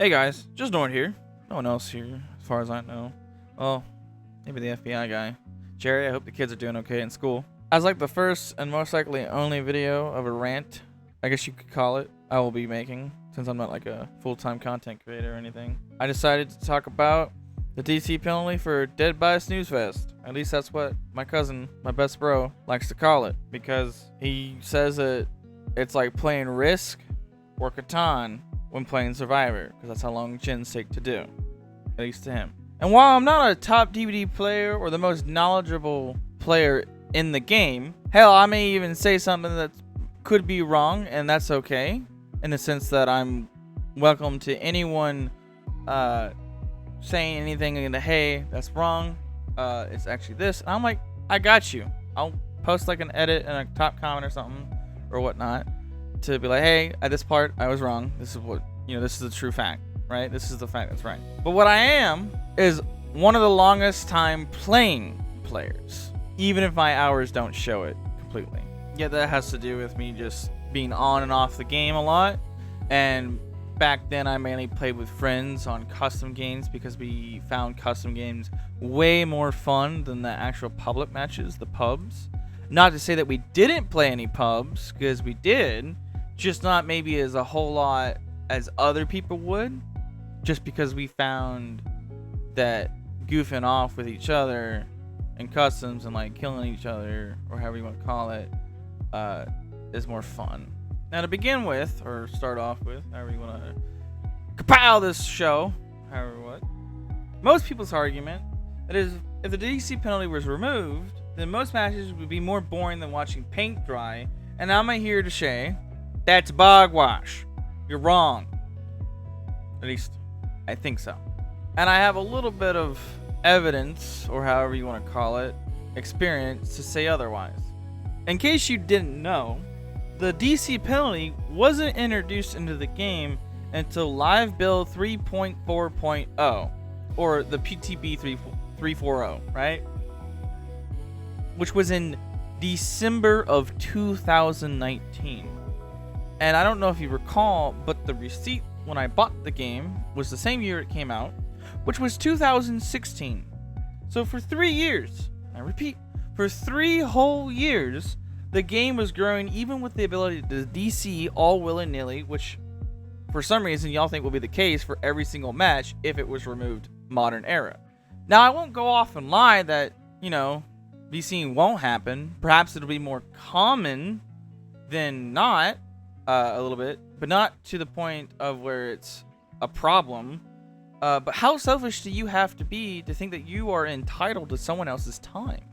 Hey guys, just Nord here. No one else here, as far as I know. Well, maybe the FBI guy. Jerry, I hope the kids are doing okay in school. As like the first and most likely only video of a rant, I guess you could call it, I will be making, since I'm not like a full-time content creator or anything. I decided to talk about the DC penalty for Dead by a Snooze Fest. At least that's what my cousin, my best bro, likes to call it. Because he says that it's like playing Risk or Catan when playing Survivor, because that's how long gens take to do, at least to him. And while I'm not a top DVD player or the most knowledgeable player in the game, hell, I may even say something that could be wrong, and that's okay, in the sense that I'm welcome to anyone saying anything in the hey, that's wrong, it's actually this. And I'm like, I got you. I'll post like an edit and a top comment or something or whatnot to be like, hey, at this part I was wrong. This is what, this is the true fact, right? This is the fact that's right. But what I am is one of the longest time playing players, even if my hours don't show it completely. Yeah, that has to do with me just being on and off the game a lot. And back then I mainly played with friends on custom games because we found custom games way more fun than the actual public matches, the pubs. Not to say that we didn't play any pubs, because we did, just not maybe as a whole lot as other people would, just because we found that goofing off with each other and customs and like killing each other, or however you want to call it, is more fun. Now to begin with, or start off with, however you want to compile this show, however what, most people's argument that is, if the DC penalty was removed, then most matches would be more boring than watching paint dry, and I'm here to say that's bogwash. You're wrong. At least I think so. And I have a little bit of evidence, or however you want to call it, experience to say otherwise. In case you didn't know, the DC penalty wasn't introduced into the game until Live Build 3.4.0, or the PTB 340, right? Which was in December of 2019. And I don't know if you recall, but the receipt when I bought the game was the same year it came out, which was 2016. So for 3 years, I repeat, for 3 whole years, the game was growing, even with the ability to DC all willy-nilly, which for some reason y'all think will be the case for every single match if it was removed modern era. Now I won't go off and lie that, DCing won't happen. Perhaps it'll be more common than not, a little bit, but not to the point of where it's a problem. But how selfish do you have to be to think that you are entitled to someone else's time?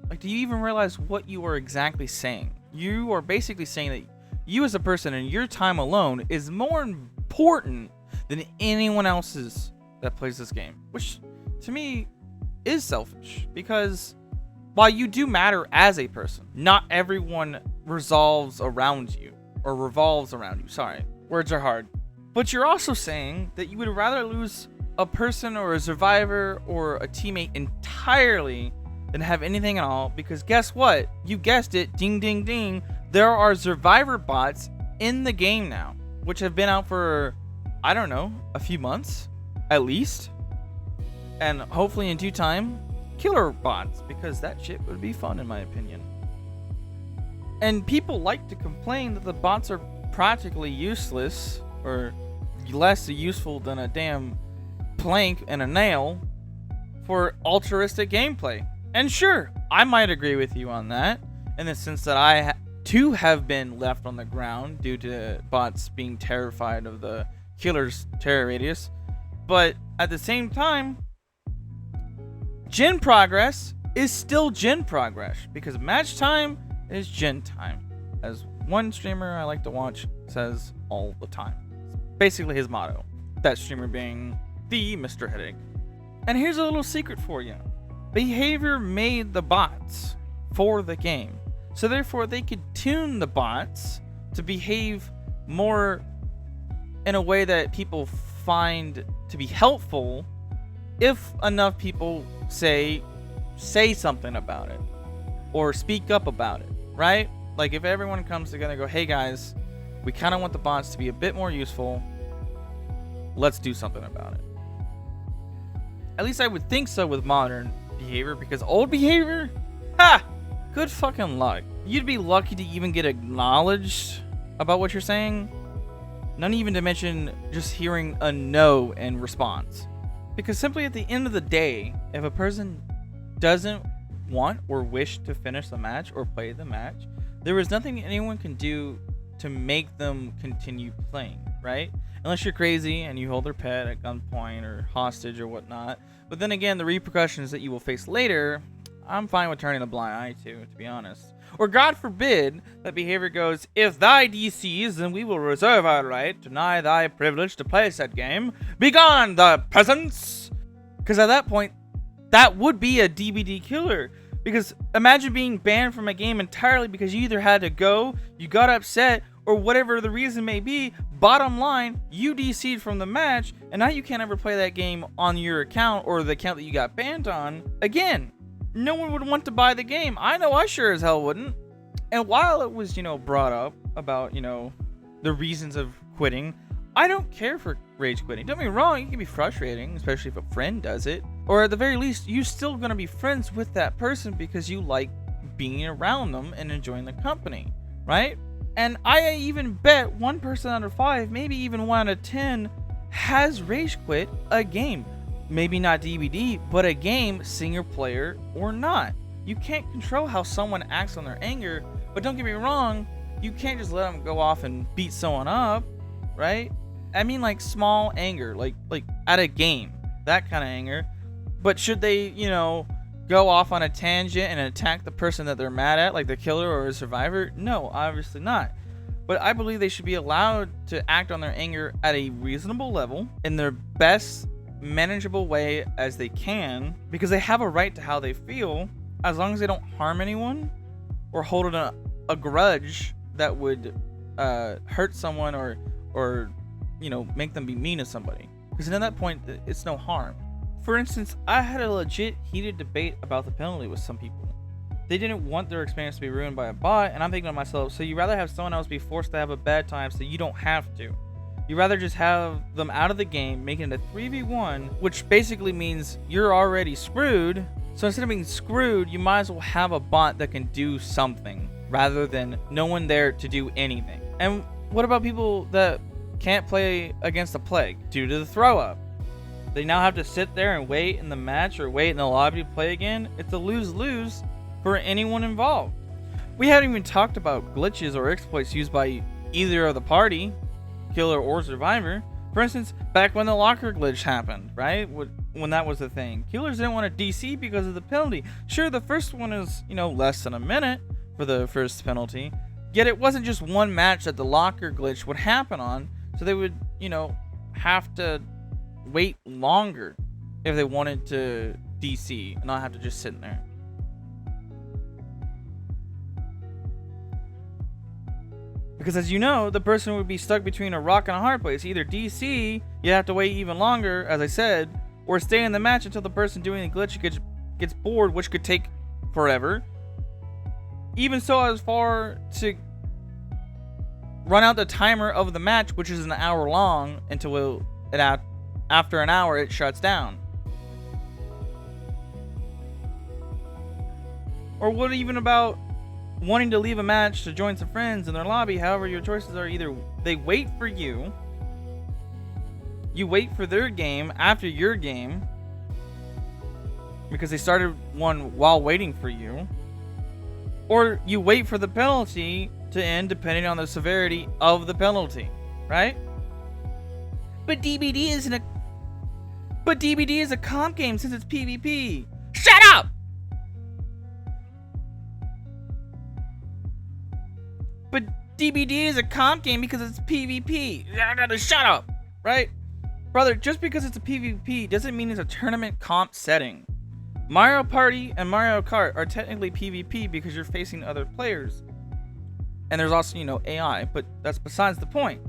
Like, do you even realize what you are exactly saying? You are basically saying that you as a person and your time alone is more important than anyone else's that plays this game, which to me is selfish, because while you do matter as a person, not everyone revolves around you. Sorry, words are hard. But you're also saying that you would rather lose a person or a survivor or a teammate entirely than have anything at all, because guess what? You guessed it, ding ding ding. There are survivor bots in the game now, which have been out for, I don't know, a few months at least. And hopefully in due time, killer bots, because that shit would be fun in my opinion. And people like to complain that the bots are practically useless, or less useful than a damn plank and a nail for altruistic gameplay. And sure, I might agree with you on that, in the sense that I too have been left on the ground due to bots being terrified of the killer's terror radius. But at the same time, gen progress is still gen progress, because match time is gen time, as one streamer I like to watch says all the time. It's basically his motto. That streamer being the Mr. Headache. And here's a little secret for you. Behavior made the bots for the game, so therefore they could tune the bots to behave more in a way that people find to be helpful if enough people say something about it or speak up about it, right? Like if everyone comes together and go, hey guys, we kind of want the bots to be a bit more useful, let's do something about it. At least I would think so with modern behavior, because old behavior, good fucking luck. You'd be lucky to even get acknowledged about what you're saying. Not even to mention just hearing a no in response. Because simply at the end of the day, if a person doesn't want or wish to finish the match or play the match, there is nothing anyone can do to make them continue playing, right? Unless you're crazy and you hold their pet at gunpoint or hostage or whatnot. But then again, the repercussions that you will face later, I'm fine with turning a blind eye to be honest. Or God forbid that behavior goes, if thy DCs, then we will reserve our right, deny thy privilege to play said game. Begone the presence! Because at that point, that would be a DBD killer. Because imagine being banned from a game entirely because you either had to go, you got upset, or whatever the reason may be. Bottom line, you DC'd from the match, and now you can't ever play that game on your account or the account that you got banned on again. No one would want to buy the game. I know I sure as hell wouldn't. And while it was, brought up about, the reasons of quitting, I don't care for rage quitting. Don't get me wrong, it can be frustrating, especially if a friend does it. Or at the very least, you're still going to be friends with that person because you like being around them and enjoying the company, right? And I even bet 1 person out of 5, maybe even 1 out of 10, has rage quit a game. Maybe not DBD, but a game, single player or not. You can't control how someone acts on their anger, but don't get me wrong, you can't just let them go off and beat someone up, right? I mean like small anger, like at a game, that kind of anger. But should they, go off on a tangent and attack the person that they're mad at, like the killer or a survivor? No, obviously not. But I believe they should be allowed to act on their anger at a reasonable level in their best manageable way as they can, because they have a right to how they feel, as long as they don't harm anyone or hold a grudge that would hurt someone or make them be mean to somebody. Because at that point, it's no harm. For instance, I had a legit heated debate about the penalty with some people. They didn't want their experience to be ruined by a bot, and I'm thinking to myself, so you rather have someone else be forced to have a bad time so you don't have to. You rather just have them out of the game, making it a 3v1, which basically means you're already screwed. So instead of being screwed, you might as well have a bot that can do something, rather than no one there to do anything. And what about people that can't play against the plague due to the throw up? They now have to sit there and wait in the match or wait in the lobby to play again. It's a lose-lose for anyone involved. We haven't even talked about glitches or exploits used by either of the party, killer or survivor. For instance, back when the locker glitch happened, right? When that was the thing. Killers didn't want to DC because of the penalty. Sure, the first one is, less than a minute for the first penalty. Yet it wasn't just one match that the locker glitch would happen on. So they would, have to wait longer if they wanted to DC and not have to just sit in there. Because as you know, the person would be stuck between a rock and a hard place. Either DC, you have to wait even longer, as I said, or stay in the match until the person doing the glitch gets bored, which could take forever. Even so, as far to run out the timer of the match, which is an hour long, until after an hour it shuts down. Or what even about wanting to leave a match to join some friends in their lobby? However, your choices are either they wait for you wait for their game after your game because they started one while waiting for you, or you wait for the penalty to end depending on the severity of the penalty, right? But DBD is a comp game since it's PvP. Shut up! But DBD is a comp game because it's PvP. Shut up, right? Brother, just because it's a PvP doesn't mean it's a tournament comp setting. Mario Party and Mario Kart are technically PvP because you're facing other players. And there's also, AI, but that's besides the point.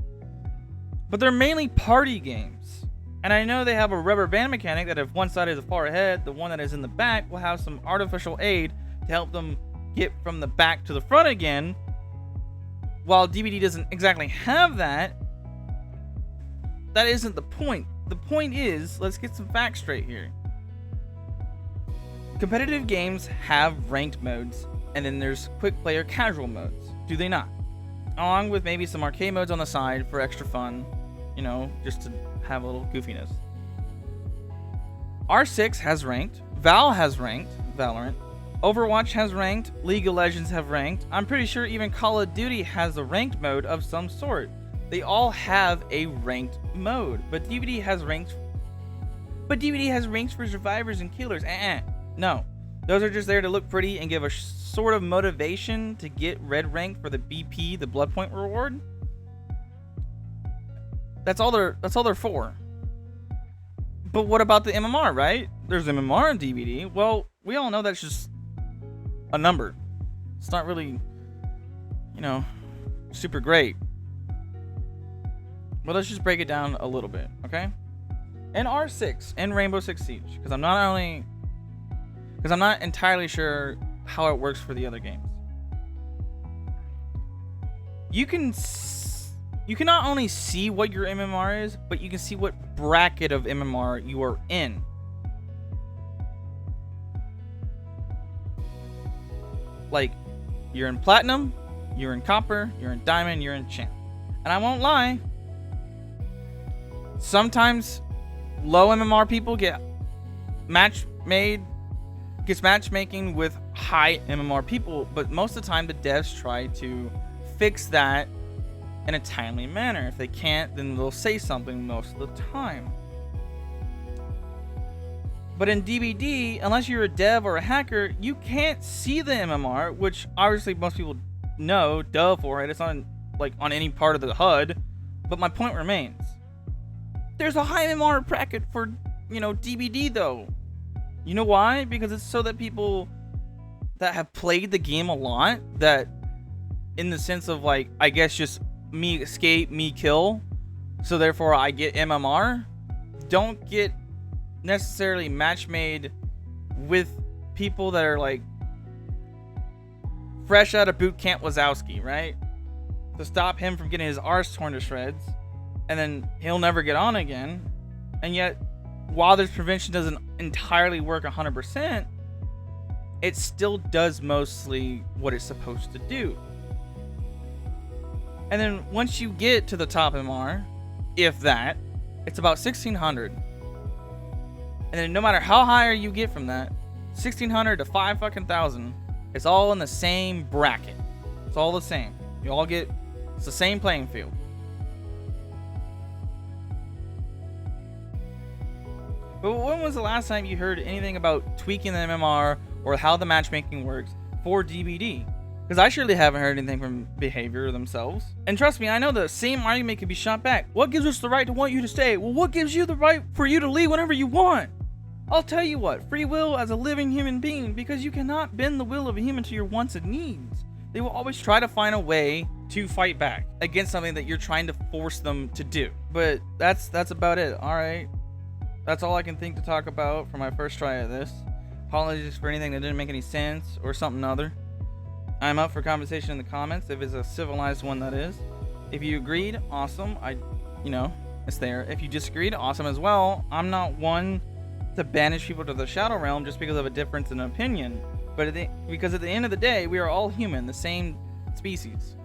But they're mainly party games. And I know they have a rubber band mechanic that if one side is far ahead, the one that is in the back will have some artificial aid to help them get from the back to the front again. While DBD doesn't exactly have that, that isn't the point. The point is, let's get some facts straight here. Competitive games have ranked modes, and then there's quick play or casual modes. Do they not? Along with maybe some arcade modes on the side for extra fun, you know, just to have a little goofiness. R6 has ranked, Val has ranked, Valorant, Overwatch has ranked, League of Legends have ranked. I'm pretty sure even Call of Duty has a ranked mode of some sort. They all have a ranked mode, but DVD has ranked. But DVD has ranks for survivors and killers. No, those are just there to look pretty and give a sort of motivation to get red rank for the BP, the blood point reward. That's all they're for. But what about the MMR, right? There's MMR in DVD. Well, we all know that's just a number. It's not really, you know, super great. But let's just break it down a little bit, okay? In R6 and Rainbow Six Siege, because I'm not entirely sure how it works for the other games. You can not only see what your MMR is, but you can see what bracket of MMR you are in. Like, you're in Platinum, you're in Copper, you're in Diamond, you're in Champ. And I won't lie, sometimes low MMR people gets matchmaking with high MMR people, but most of the time the devs try to fix that in a timely manner. If they can't, then they'll say something most of the time. But in DBD, unless you're a dev or a hacker, you can't see the MMR, which obviously most people know, duh for it. It's not like on any part of the HUD, but my point remains. There's a high MMR bracket for, you know, DBD though. You know why? Because it's so that people that have played the game a lot, that in the sense of like, I guess just me escape, me kill, so therefore I get MMR, don't get necessarily match made with people that are like fresh out of boot camp Wazowski, right? To stop him from getting his arse torn to shreds, and then he'll never get on again. And yet, while this prevention doesn't entirely work 100%, it still does mostly what it's supposed to do. And then once you get to the top MR, if that, it's about 1600. And then no matter how higher you get from that, 1600 to 5,000, it's all in the same bracket. It's all the same. You all get, it's the same playing field. But when was the last time you heard anything about tweaking the MMR or how the matchmaking works for DBD? Because I surely haven't heard anything from Behavior themselves. And trust me, I know the same argument can be shot back. What gives us the right to want you to stay? Well, what gives you the right for you to leave whenever you want? I'll tell you what, free will as a living human being, because you cannot bend the will of a human to your wants and needs. They will always try to find a way to fight back against something that you're trying to force them to do. But that's about it, alright? That's all I can think to talk about for my first try at this. Apologies for anything that didn't make any sense or something other. I'm up for conversation in the comments, if it's a civilized one, that is. If you agreed, awesome. It's there. If you disagreed, awesome as well. I'm not one to banish people to the Shadow Realm just because of a difference in opinion. But because at the end of the day, we are all human, the same species.